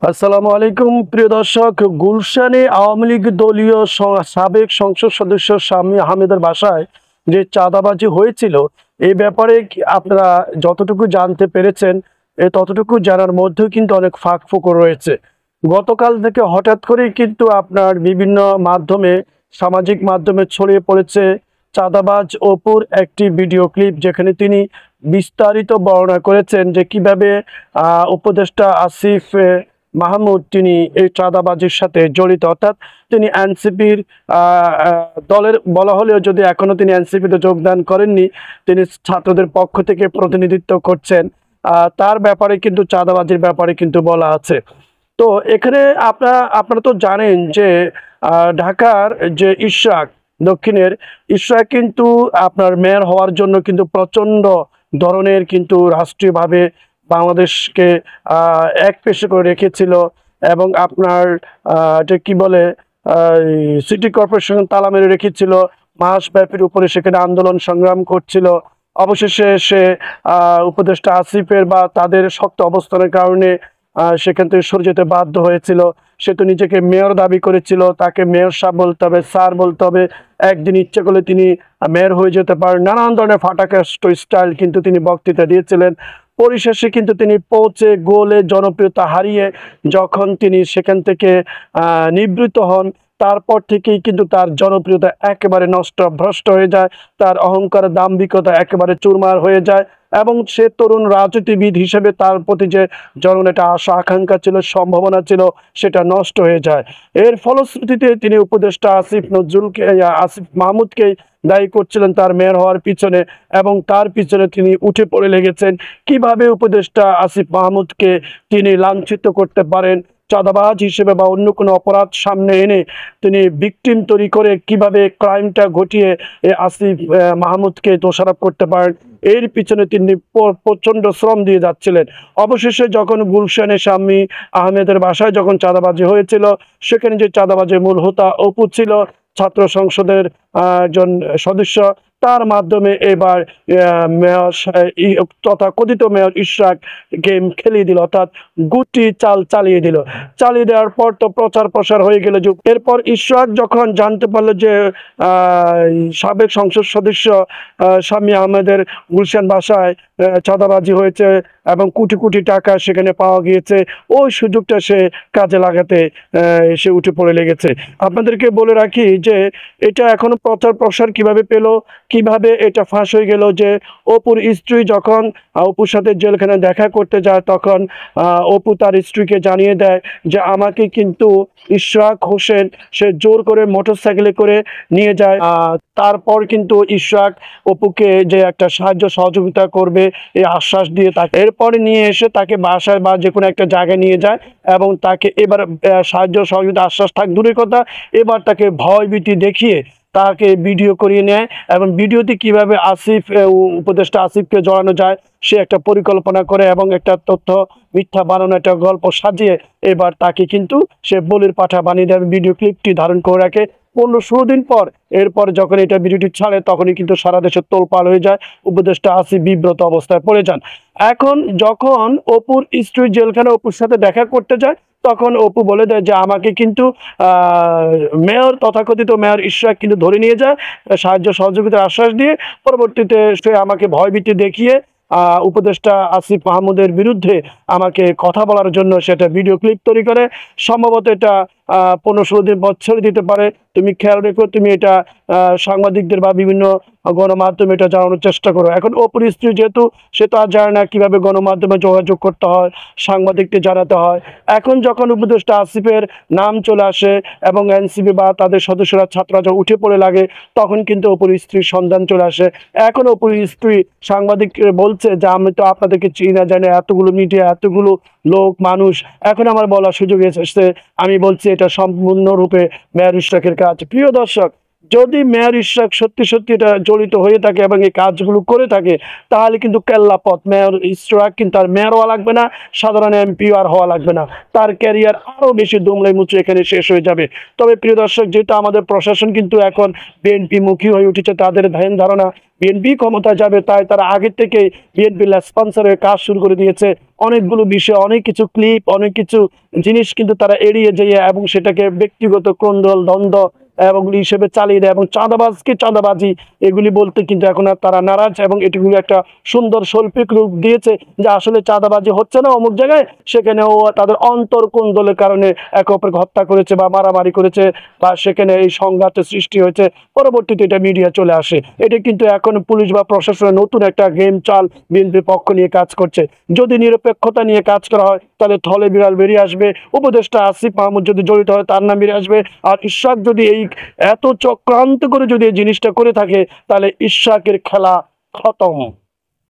আসসালামু আলাইকুম প্রিয় দর্শক। গুলশানে আওয়ামী লীগ দলীয় সাবেক সংসদ সদস্য শামীম আহমেদের বাসায় যে চাঁদাবাজি হয়েছিল এই ব্যাপারে আপনারা যতটুকু জানতে পেরেছেন ততটুকু জানার মধ্যেও কিন্তু অনেক ফাঁক ফোকর রয়েছে। গতকাল থেকে হঠাৎ করেই কিন্তু আপনার বিভিন্ন মাধ্যমে সামাজিক মাধ্যমে ছড়িয়ে পড়েছে চাঁদাবাজ অপুর একটি ভিডিও ক্লিপ, যেখানে তিনি বিস্তারিত বর্ণনা করেছেন যে কিভাবে উপদেষ্টা আসিফ মাহমুদ তিনি এই চাঁদাবাজির সাথে জড়িত, অর্থাৎ তিনি এনসিপির দলের বলা হলেও যদি এখনো তিনি এনসিপিতে যোগদান করেননি, তিনি ছাত্রদের পক্ষ থেকে প্রতিনিধিত্ব করছেন। তার ব্যাপারে কিন্তু চাঁদাবাজির ব্যাপারে কিন্তু বলা আছে। তো এখানে আপনারা তো জানেন যে ঢাকার যে ইশরাক, দক্ষিণের ইশরাক কিন্তু আপনার মেয়র হওয়ার জন্য কিন্তু প্রচণ্ড ধরনের কিন্তু রাষ্ট্রীয়ভাবে বাংলাদেশকে এক পেশে করে রেখেছিল, এবং আপনার যে কি বলে সিটি কর্পোরেশন তালা মেরে রেখেছিল, মাসব্যাপীর উপরে সেখানে আন্দোলন সংগ্রাম করছিল। অবশেষে সে উপদেষ্টা আসিফের বা তাদের শক্ত অবস্থানের কারণে সেখান থেকে সরে যেতে বাধ্য হয়েছিল। সে তো নিজেকে মেয়র দাবি করেছিল, তাকে মেয়র সাহেব বলতে হবে, স্যার বলতে হবে, একদিন ইচ্ছে করলে তিনি মেয়র হয়ে যেতে পারেন, নানান ধরনের ফাটাকাষ্ট স্টাইল কিন্তু তিনি বক্তৃতা দিয়েছিলেন। পরিশেষে কিন্তু তিনি পৌঁছে গোলে জনপ্রিয়তা হারিয়ে যখন তিনি সেখান থেকে নিবৃত্ত হন, তারপর থেকেই কিন্তু তার জনপ্রিয়তা একেবারে নষ্ট ভ্রষ্ট হয়ে যায়, তার অহংকার দাম্ভিকতা একেবারে চুরমার হয়ে যায়, এবং সে তরুণ রাজনীতিবিদ হিসেবে তার প্রতি যে জনগণের একটা আশা আকাঙ্ক্ষা ছিল, সম্ভাবনা ছিল, সেটা নষ্ট হয়ে যায়। এর ফলশ্রুতিতে তিনি উপদেষ্টা আসিফ মাহমুদকে দায়ী করছিলেন তার মেয়র হওয়ার পিছনে, এবং তার পিছনে তিনি উঠে পড়ে লেগেছেন কিভাবে উপদেষ্টা আসিফ মাহমুদকে তিনি লাঞ্ছিত করতে পারেন, চাঁদাবাজ হিসেবে বা অন্য কোনো অপরাধ সামনে এনে তিনি ভিকটিম তৈরি করে কিভাবে ক্রাইমটা ঘটিয়ে আসিফ মাহমুদকে দোষারোপ করতে পারেন, এর পিছনে তিনি প্রচণ্ড শ্রম দিয়ে যাচ্ছিলেন। অবশেষে যখন গুলশানে শামীম আহমেদের বাসায় যখন চাঁদাবাজি হয়েছিল, সেখানে যে চাঁদাবাজির মূল হোতা অপু ছিল, ছাত্র সংসদের একজন সদস্য, তার মাধ্যমে এবার মেয়র তথাকথিত মেয়র ইশরাক গেম খেলিয়ে দিল, অর্থাৎ গুটি চাল চালিয়ে দিল। চালিয়ে দেওয়ার পর তো প্রচার প্রসার হয়ে গেল। এরপর ইশরাক যখন জানতে পারলো যে সাবেক সংসদ সদস্য শামীম আহমেদের গুলশান বাসায় চাঁদাবাজি হয়েছে এবং কোটি কোটি টাকা সেখানে পাওয়া গিয়েছে, ওই সুযোগটা সে কাজে লাগাতে সে উঠে পড়ে লেগেছে। আপনাদেরকে বলে রাখি যে এটা এখনো প্রচার প্রসার কিভাবে পেল, কিভাবে এটা ফাঁস হয়ে গেল, যে অপুর স্ত্রী যখন অপুর সাথে জেলখানায় দেখা করতে যায়, তখন অপু তার স্ত্রীকে জানিয়ে দেয় যে আমাকে কিন্তু ইশরাক হোসেন সে জোর করে মোটরসাইকেলে করে নিয়ে যায়। তারপর কিন্তু ইশরাক অপুকে যে একটা সাহায্য সহযোগিতা করবে এই আশ্বাস দিয়ে তাকে এরপরে নিয়ে এসে তাকে বাসায় বা যে কোনো একটা জায়গায় নিয়ে যায়, এবং তাকে এবার সাহায্য সহযোগিতা আশ্বাস থাক দূরের কথা, এবার তাকে ভয়ভীতি দেখিয়ে তাকে ভিডিও করিয়ে নেয়, এবং ভিডিওতে কিভাবে উপদেষ্টা আসিফকে জড়ানো যায় সে একটা পরিকল্পনা করে, এবং একটা তথ্য মিথ্যা বানানো একটা গল্প সাজিয়ে এবার তাকে কিন্তু সে বলির পাঠা বানিয়ে দেয়। ভিডিও ক্লিপটি ধারণ করে রাখে 15-16 দিন পর। এরপর যখন এটা ভিডিওটি ছাড়ে তখনই কিন্তু সারা দেশে তোলপাড় হয়ে যায়, উপদেষ্টা আসিফ বিব্রত অবস্থায় পড়ে যান। এখন যখন অপুর স্ত্রী জেলখানে অপুর সাথে দেখা করতে যায়, তখন অপু বলে দেয় যে আমাকে কিন্তু মেয়র তথাকথিত মেয়র ইশরাক কিন্তু ধরে নিয়ে যায় সাহায্য সহযোগিতার আশ্বাস দিয়ে। পরবর্তীতে সে আমাকে ভয়ভীতি দেখিয়ে উপদেষ্টা আসিফ মাহমুদের বিরুদ্ধে আমাকে কথা বলার জন্য সেটা ভিডিও ক্লিপ তৈরি করে। সম্ভবত এটা 15-16 দিন পর ছেড়ে দিতে পারে। তুমি খেয়াল রেখো, তুমি এটা সাংবাদিকদের বা বিভিন্ন গণমাধ্যমে এটা জানানোর চেষ্টা করো। এখন অপুর স্ত্রী যেহেতু সে তো আর জানে না কিভাবে গণমাধ্যমে যোগাযোগ করতে হয়, সাংবাদিককে জানাতে হয়। এখন যখন উপদেষ্টা আসিফের নাম চলে আসে এবং এনসিপি বা তাদের সদস্যরা ছাত্ররা যখন উঠে পড়ে লাগে, তখন কিন্তু অপুর স্ত্রীর সন্ধান চলে আসে। এখন অপুর স্ত্রী সাংবাদিক বলছে যে আমি তো আপনাদেরকে চিনি না, জানি এতগুলো মিডিয়া, এতগুলো লোক মানুষ, এখন আমার বলার সুযোগ এসেছে, আমি বলছি এটা সম্পূর্ণরূপে মেয়র ইশরাকের কাজ। প্রিয় দর্শক, যদি মেয়র ইশরাক সত্যি সত্যি এটা জড়িত হয়ে থাকে এবং এই কাজগুলো করে থাকে, তাহলে কিন্তু কেল্লাপথ মেয়র ইশরাক কিন্তু আর মেয়র হওয়া লাগবে না, সাধারণ এমপিও আর হওয়া লাগবে না, তার ক্যারিয়ার আরও বেশি দুমড়ে মুচড়ে এখানে শেষ হয়ে যাবে। তবে প্রিয় দর্শক, যেহেতু আমাদের প্রশাসন কিন্তু এখন বিএনপি মুখী হয়ে উঠেছে, তাদের ধ্যান ধারণা বিএনপি ক্ষমতায় যাবে, তাই তারা আগে থেকে বিএনপি স্পন্সরের কাজ শুরু করে দিয়েছে। অনেকগুলো বিষয়, অনেক কিছু ক্লিপ, অনেক কিছু জিনিস কিন্তু তারা এড়িয়ে যায় এবং সেটাকে ব্যক্তিগত ক্রন্দল দ্বন্দ্ব এবং হিসেবে চালিয়ে দেয় এবং চাঁদাবাজকে চাঁদাবাজি এগুলি বলতে কিন্তু এখন আর তারা নারাজ, এবং এটিগুলো একটা সুন্দর শৈল্পিক রূপ দিয়েছে যে আসলে চাঁদাবাজি হচ্ছে না অমুক জায়গায়, সেখানেও তাদের অন্তর কোন্দলের কারণে একে অপরকে হত্যা করেছে বা মারামারি করেছে বা সেখানে এই সংঘাতের সৃষ্টি হয়েছে। পরবর্তীতে এটা মিডিয়া চলে আসে। এটা কিন্তু এখন পুলিশ বা প্রশাসনের নতুন একটা গেম চাল বিএনপির পক্ষ নিয়ে কাজ করছে। যদি নিরপেক্ষতা নিয়ে কাজ করা হয় তাহলে থলে বিড়াল বেরিয়ে আসবে, উপদেষ্টা আসিফ মাহমুদ যদি জড়িত হয় তার নাম বেরিয়ে আসবে, আর ইশরাক যদি এই এত চক্রান্ত করে যদি এই জিনিসটা করে থাকে তাহলে ইশরাকের খেলা খতম।